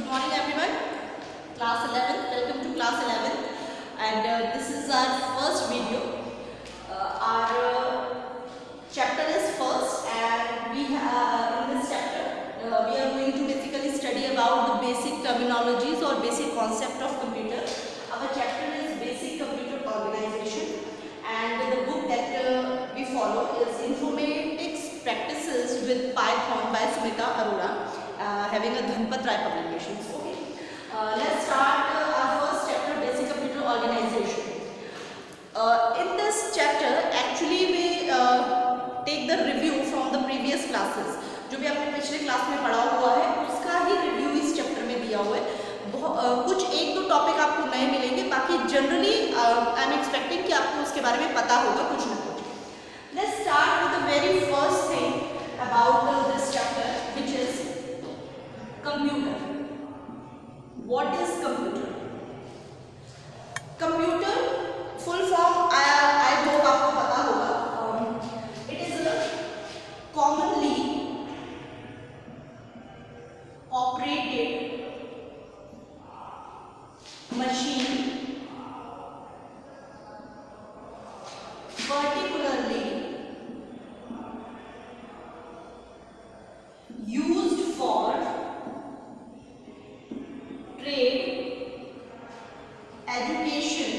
Good morning everyone. Class 11. Welcome to class 11. And this is our first video. Our chapter is first, and we have in this chapter we are going to basically study about the basic terminologies or basic concept of computer. Our chapter is basic computer organization, and the book that we follow is Informatics Practices with Python by Sumita Arora, having a Dhanpat Rai publications. Okay, let's start our first chapter, basic computer organization. In this chapter, actually we take the review from the previous classes. जो भी आपने पिछले class में पढ़ा हुआ है उसका ही review इस चैप्टर में दिया हुआ है। कुछ एक दो टॉपिक आपको नए मिलेंगे, बाकी जनरली आई एम एक्सपेक्टिंग कि आपको उसके बारे में पता होगा कुछ ना कुछ। Let's start with the very first thing about this chapter which is computer. What is computer? Computer full form I hope आपको पता होगा। It is commonly operated machine particularly used for trade, education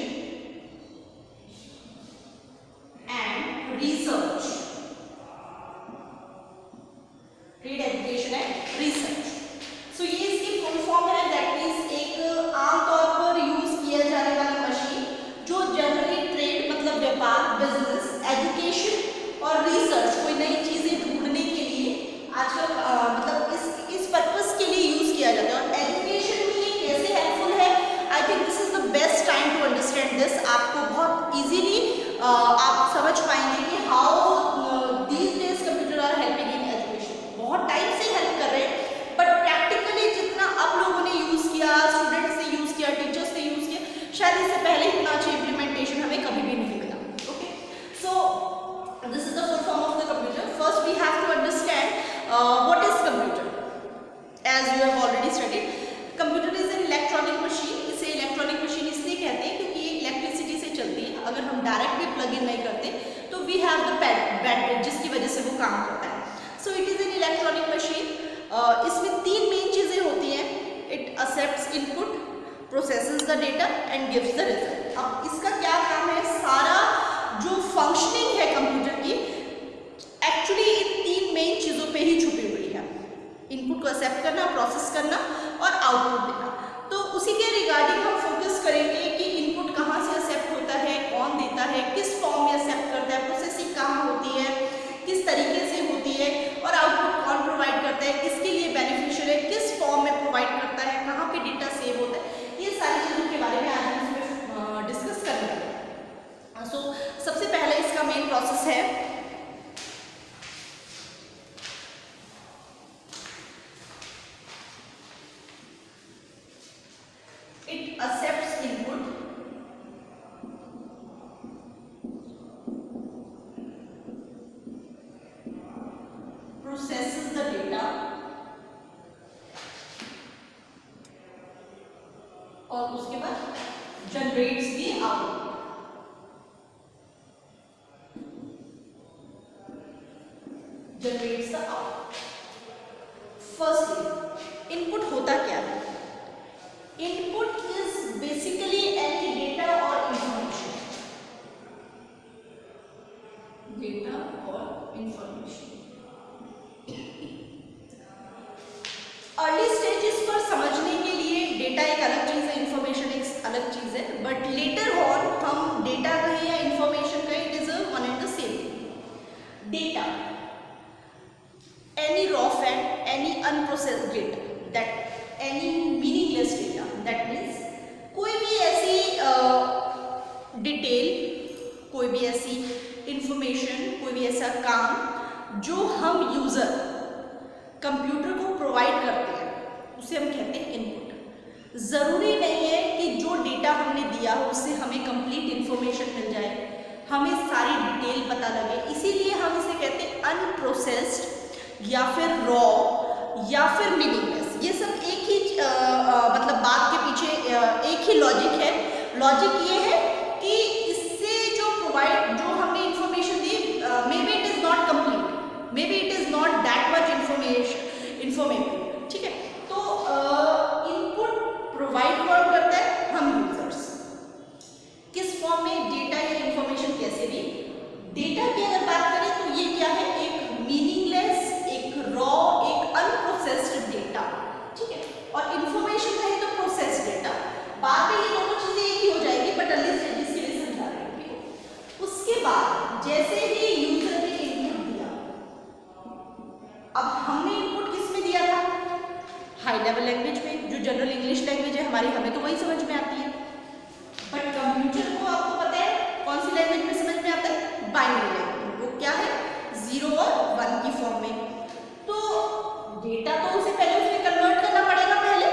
and research. Trade, education and research. So ये इसकी full form है, that means एक आमतौर पर use किया जाने वाली मशीन जो जनरली ट्रेड मतलब व्यापार, बिजनेस, एजुकेशन और रिसर्च, कोई नई चीजें ढूंढने के लिए आजकल मतलब इस पर्पस के लिए यूज किया जाता है। और एजुकेशन में ये कैसे हेल्पफुल है, I think this is the best time to understand this. आपको बहुत इजीली आप समझ पाएंगे कि how these days computer are helping in education. बहुत टाइम से हेल्प कर रहे हैं, बट प्रैक्टिकली जितना आप लोगों ने यूज किया, स्टूडेंट्स ने यूज किया, टीचर्स ने यूज किया, शायद इससे पहले इतना अच्छा इम्प्लीमेंटेशन हमें कभी भी नहीं मिला। Okay, so this is the full form of the computer. First we have to understand what is computer. As you have already studied, computer is an electronic machine. इसे इलेक्ट्रॉनिक मशीन इसलिए कहते हैं क्योंकि ये इलेक्ट्रिसिटी से चलती है। अगर हम डायरेक्टली प्लग इन नहीं करते तो वी हैव द बैटरी जिसकी वजह से वो काम करता है। So it is an electronic machine. इसमें तीन मेन चीजें होती हैं। It accepts input, processes the data and gives the result. अब इसका क्या काम है? सारा जो फंक्शनिंग है कंप्यूटर की एक्चुअली इन तीन मेन चीजों पे ही छुपी हुई है। इनपुट को एक्सेप्ट करना, प्रोसेस करना और आउटपुट देना। तो उसी के रिगार्डिंग हम फोकस करेंगे कि इनपुट कहाँ से एक्सेप्ट होता है, कौन देता है, किस फॉर्म में एक्सेप्ट करता है, प्रोसेसिंग कहाँ होती है, किस तरीके से होती है, और आउटपुट कौन प्रोवाइड करता है, किसके लिए बेनिफिशियल है, किस फॉर्म में प्रोवाइड करता है, कहाँ पे डेटा सेव होता है। ये सारी चीज़ों के बारे में आज हम इसमें डिस्कस करेंगे। सो सबसे पहले इसका मेन प्रोसेस है it accepts input, processes the data और उसके बाद generates the output। generates the output। Firstly, input होता क्या है? Input is basically any data or information। data or information। Early stages पर समझने के लिए डेटा एक अलग चीज़ है, इंफॉर्मेशन एक अलग चीज़ है, बट लेटर ऑन हम डेटा कहें या इंफॉर्मेशन कहें, it is one and the same. Data, any raw fact, any unprocessed data, that any meaningless data, that means कोई भी ऐसी डिटेल, कोई भी ऐसी इंफॉर्मेशन, कोई भी ऐसा काम जो हम यूजर कंप्यूटर को प्रोवाइड करते हैं उसे हम कहते हैं इनपुट। ज़रूरी नहीं है कि जो डेटा हमने दिया हो उससे हमें कंप्लीट इन्फॉर्मेशन मिल जाए, हमें सारी डिटेल पता लगे, इसीलिए हम इसे कहते हैं अनप्रोसेस्ड या फिर रॉ या फिर मीनिंगलेस। ये सब एक ही मतलब बात के पीछे एक ही लॉजिक है। लॉजिक ये है कि इससे जो हमने information the, may be it is not complete, may be it is not that much informative, ठीक है। तो इनपुट प्रोवाइड कौन करता है? हम यूजर्स। किस फॉर्म में? डेटा या इंफॉर्मेशन कैसे दी? डेटा की अगर बात करें तो ये क्या है? एक मीनिंगलेस, एक रॉ, एक अनप्रोसेस्ड डेटा, ठीक है। और इंफॉर्मेशन कहें तो प्रोसेस्ड डेटा। बाद में ये दोनों चीजें एक ही हो जाएगी, बट अर्ली स्टेजेस के लिए समझा रहे हैं, ठीक है। उसके बाद जैसे ही यूजर ने इनपुट दिया, अब हमने इनपुट किस में दिया था? हाई लेवल लैंग्वेज में, जो जनरल इंग्लिश लैंग्वेज है हमारी, हमें तो वही समझ में आती है। बट कंप्यूटर को आपको पता है कौन सी लैंग्वेज में समझ में आता है? Binary language. वो क्या है? 0 और 1 की फॉर्म में। तो डेटा तो उसे पहले उसमें कन्वर्ट करना पड़ेगा, पहले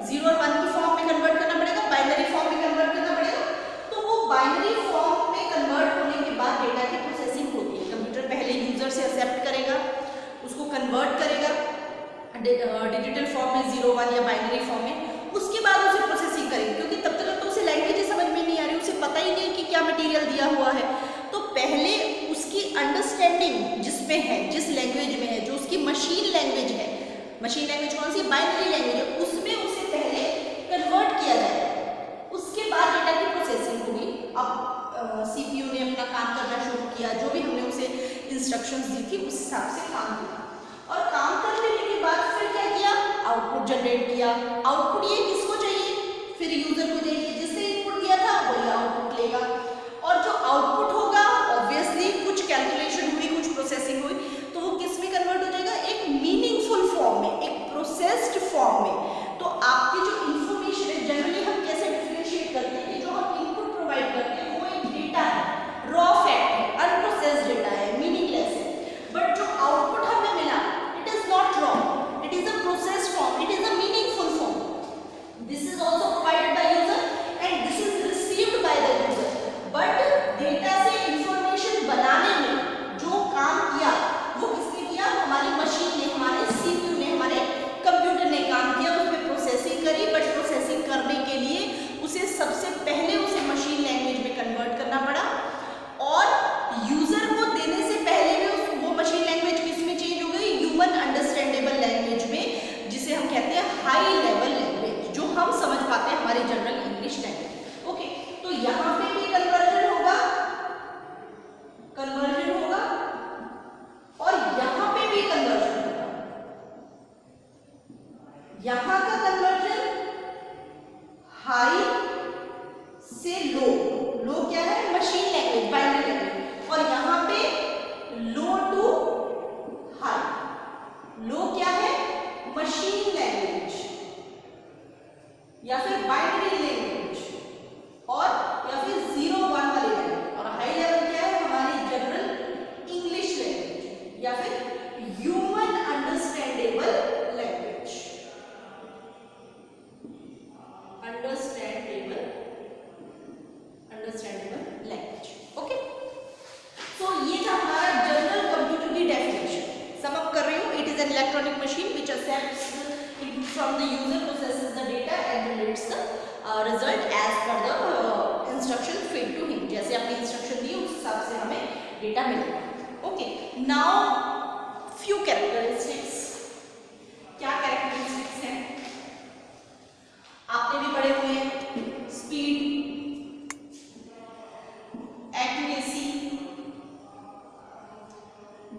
0 और 1 की फॉर्म में कन्वर्ट करना पड़ेगा, बाइनरी फॉर्म में कन्वर्ट करना पड़ेगा। तो वो बाइनरी फॉर्म में कन्वर्ट होने के बाद डेटा की प्रोसेसिंग होती है। कंप्यूटर पहले यूजर से एक्सेप्ट करेगा, उसको कन्वर्ट करेगा डिजिटल फॉर्म में 0 1 या बाइनरी फॉर्म में, उसके बाद उसे प्रोसेसिंग करेगी, क्योंकि तब तक तो उसे लैंग्वेज ही समझ में नहीं आ रही, उसे पता ही नहीं कि क्या मटेरियल दिया हुआ है। तो पहले उसकी अंडरस्टैंडिंग जिसमें है, जिस लैंग्वेज में है, जो उसकी मशीन लैंग्वेज है, मशीन लैंग्वेज कौन सी? बाइनरी लैंग्वेज है, उसमें उसे पहले कन्वर्ट किया जाए, उसके बाद डेटा की प्रोसेसिंग होगी। अब सीपीयू ने अपना काम करना शुरू किया, जो भी हमने उसे इंस्ट्रक्शंस दी थी उस हिसाब से काम किया, और काम कर लेने के बाद फिर क्या किया? आउटपुट जनरेट किया। आउटपुट ये किसको चाहिए? फिर यूजर को चाहिए, जिसने इनपुट दिया था वही आउटपुट लेगा। और जो आउटपुट होगा, ऑब्वियसली कुछ कैलकुलेशन हुई, कुछ प्रोसेसिंग हुई, तो वो किस में कन्वर्ट हो जाएगा? एक मीनिंगफुल फॉर्म में, एक प्रोसेस्ड फॉर्म में। तो आपकी जो इंफॉर्मेशन है, जनरली हम कैसे डिफरेंशिएट करते हैं कि जो हम इनपुट प्रोवाइड करते हैं वो एक डेटा है, रॉ फैक्ट है, अनप्रोसेस्ड डेटा है, मीनिंगलेस है। बट जो आउटपुट हमें मिला, it is not raw, it is a processed form, it is a meaningful form. This is also provided by user and this is received by the user. But data से information बनाने में जो काम किया वो किसने किया? हमारी मशीन ने, हमारे सीपीयू ने, हमारे कंप्यूटर ने काम किया, उसमें प्रोसेसिंग करी। बट प्रोसेसिंग करने के लिए उसे सबसे पहले उसे मशीन लैंग्वेज में कन्वर्ट करना पड़ा, और यूजर को देने से पहले भी वो मशीन लैंग्वेज किस में चेंज हो गई? ह्यूमन अंडरस्टैंडेबल लैंग्वेज में, जिसे हम कहते हैं हाई लेवल लैंग्वेज, जो हम समझ पाते हैं हमारी जनरल इंग्लिश लैंग्वेज। ओके, तो यहाँ पे भी कन्वर्जन होगा, और यहाँ पे भी कन्वर्जन होगा। यहाँ का कन्वर्जन हाई से लो, लो क्या है? मशीन लैंग्वेज, बाइनरी लैंग्वेज, और यहाँ पे लो टू हाई। लो क्या है? मशीन लैंग्वेज या फिर बाइनरी लैंग्वेज, और या फिर 0 1 वाली लैंग्वेज। और हाई लेवल क्या है? हमारी जनरल इंग्लिश लैंग्वेज या फिर human understandable language, understandable language. Okay, तो ये था हमारा जनरल कंप्यूटर की डेफिनेशन। सम अप कर रही हूँ, it is an electronic machine which accepts input from the user, processes the data and generates the result as per the instruction feed to him. जैसे आपने इंस्ट्रक्शन दी उस हिसाब से हमें डेटा मिलेगा। Okay, now few characteristics. क्या characteristics हैं? आपने भी पढ़े हुए हैं, speed, accuracy,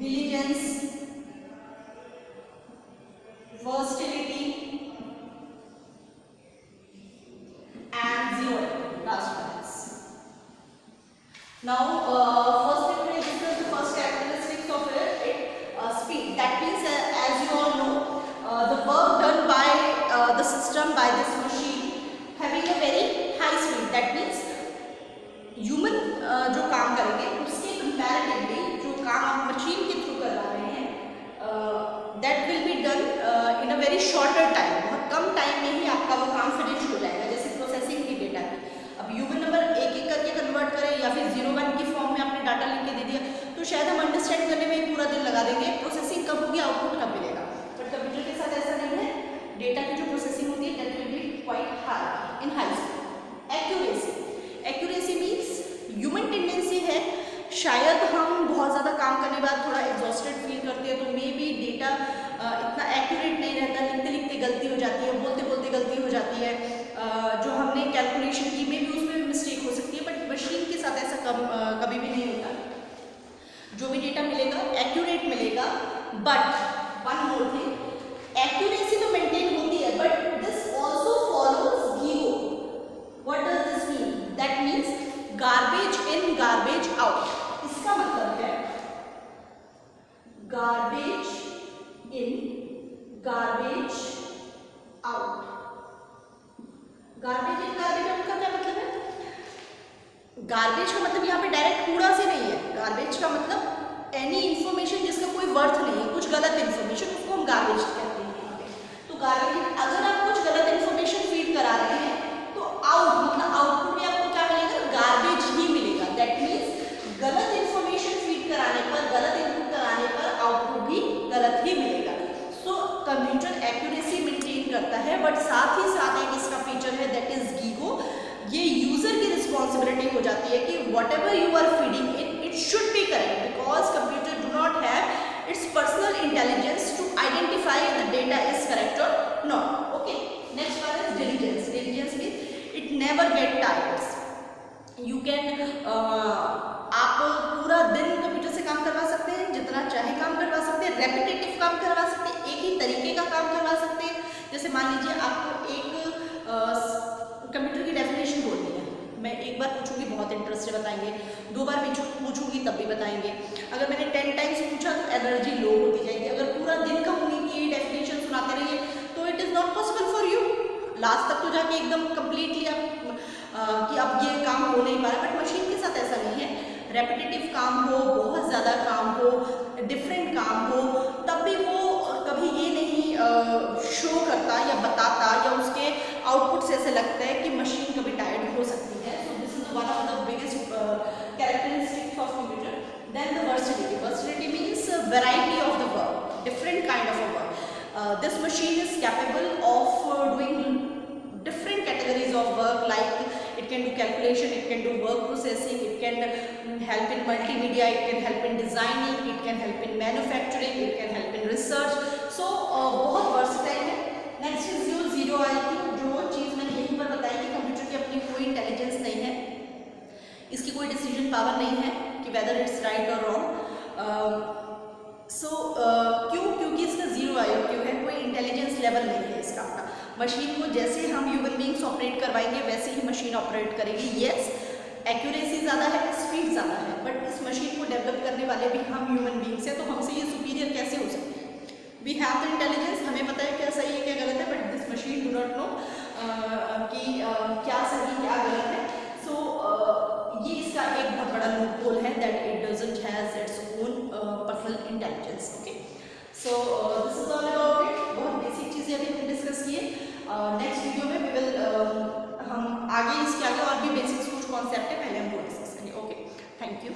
diligence, versatility and zero last ones. Now first we will discuss the first characteristics of it, speed. That means as you all know, the work done by the system, by this machine having a very high speed. That means human जो काम करेंगे उसके comparatively जो काम आप machine के through करवा रहे हैं, that will be done in a very shorter time. बहुत कम टाइम में ही आपका वो काम फिनिश हो जाएगा। जैसे प्रोसेसिंग की डेटा की, अब ह्यूमन नंबर एक एक करके कन्वर्ट करें या फिर 0 1 की फॉर्म में आपने डाटा लिख के दे दिया, तो शायद हम अंडरस्टैंड करने में पूरा दिन लगा देंगे। प्रोसेसिंग कब होगी, आउटपुट कब मिलेगा। बट कंप्यूटर के साथ ऐसा नहीं है, डेटा की जो प्रोसेसिंग होती है गलती हो जाती है, बोलते बोलते गलती हो जाती है, जो हमने कैलकुलेशन की में भी उसमें भी मिस्टेक हो सकती है, बट मशीन के साथ ऐसा कभी भी नहीं होता। जो भी डेटा मिलेगा एक्यूरेट मिलेगा, but one more thing, accuracy तो मेंटेन होती है, but this also follows GIGO। What does this mean? That means garbage in garbage out. इसका मतलब है garbage in garbage out. Garbage in garbage out का क्या मतलब है? गार्बेज का मतलब यहाँ पे डायरेक्ट कूड़ा से नहीं है। गार्बेज का मतलब एनी इंफॉर्मेशन जिसका कोई वर्थ नहीं है, कुछ गलत इंफॉर्मेशन, उसको हम गार्बेज कहते हैं यहाँ पे। तो गार्बेज, अगर आप कुछ गलत इंफॉर्मेशन फीड करा रहे हैं तो आउट मतलब आउटपुट में आपको क्या मिलेगा? गार्बेज ही मिलेगा। दैट मीन्स गलत इंफॉर्मेशन फीड कराने पर, गलत इनपुट कराने पर आउटपुट भी गलत ही मिलेगा। सो कंप्यूटर एक्यूरेसी मेंटेन करता है, बट साथ ही साथ एक इसका फीचर है दैट इज GIGO। ये यूजर की रिस्पॉन्सिबिलिटी हो जाती है कि whatever you are feeding it should be correct, because computer do not have its personal intelligence to identify the data is correct और not. Okay, next one is diligence. Diligence means it never get tired. You can आप पूरा दिन computer से काम करवा सकते हैं, जितना चाहे काम करवा सकते हैं, रेपिटेटिव काम करवा सकते हैं, एक ही तरीके का काम करवा सकते हैं। जैसे मान लीजिए आपको एक कंप्यूटर की डेफिनेशन बोलनी है, मैं एक बार पूछूंगी बहुत इंटरेस्ट से बताएंगे, दो बार पूछूंगी तब भी बताएंगे। अगर मैंने 10 टाइम्स पूछा तो एनर्जी लो होती जाएगी। अगर पूरा दिन कहूँगी कि ये डेफिनेशन सुनाते रहिए तो it is not possible for you. Last तक तो जाके एकदम कम्प्लीटली आप कि अब ये काम हो नहीं पा रहा। बट मशीन के साथ ऐसा नहीं है। रेपिटेटिव काम हो, बहुत ज़्यादा काम हो, डिफरेंट काम हो, तब भी वो कभी ये नहीं शो करता या बताता या उसके आउटपुट से ऐसे लगता है कि मशीन कभी टायर्ड हो सकती है। So this is one of the biggest characteristics of computer. Then the versatility. Versatility means variety of the work, different kind of a work. This machine is capable of doing different categories of work, like it can do calculation, it can do word processing, it can help in multimedia, it can help in designing, it can help in manufacturing, it can help in research. So बहुत versatile है। Next is जो zero आएगी, जो चीज़ मैंने यहीं पर बताई कि कंप्यूटर की अपनी कोई इंटेलिजेंस नहीं है, इसकी कोई डिसीजन पावर नहीं है कि वेदर इट्स राइट और रॉन्ग। क्यों? क्योंकि इसका जीरो IQ है, कोई इंटेलिजेंस लेवल नहीं है इसका अपना। मशीन को जैसे हम ह्यूमन बींग्स ऑपरेट करवाएंगे वैसे ही मशीन ऑपरेट करेगी। येस, एक्यूरेसी ज़्यादा है, स्पीड ज़्यादा है, बट इस मशीन को डेवलप करने वाले भी हम ह्यूमन बींग्स हैं, तो हमसे ये सुपीरियर कैसे हो सकते हैं? वी हैव द इंटेलिजेंस, हमें पता है क्या सही है क्या गलत है, but this machine do not know कि क्या सही क्या गलत है। सो ये इसका एक बहुत बड़ा लूपहोल है that it doesn't has its own personal intelligence. Okay, so this is all about it. बहुत बेसिक चीज़ें अभी हमने डिस्कस किए। नेक्स्ट वीडियो में वी विल हम आगे इसके आगे और भी बेसिक्स कुछ कॉन्सेप्ट है पहले हम वो डिस्कस करेंगे। Okay, thank you.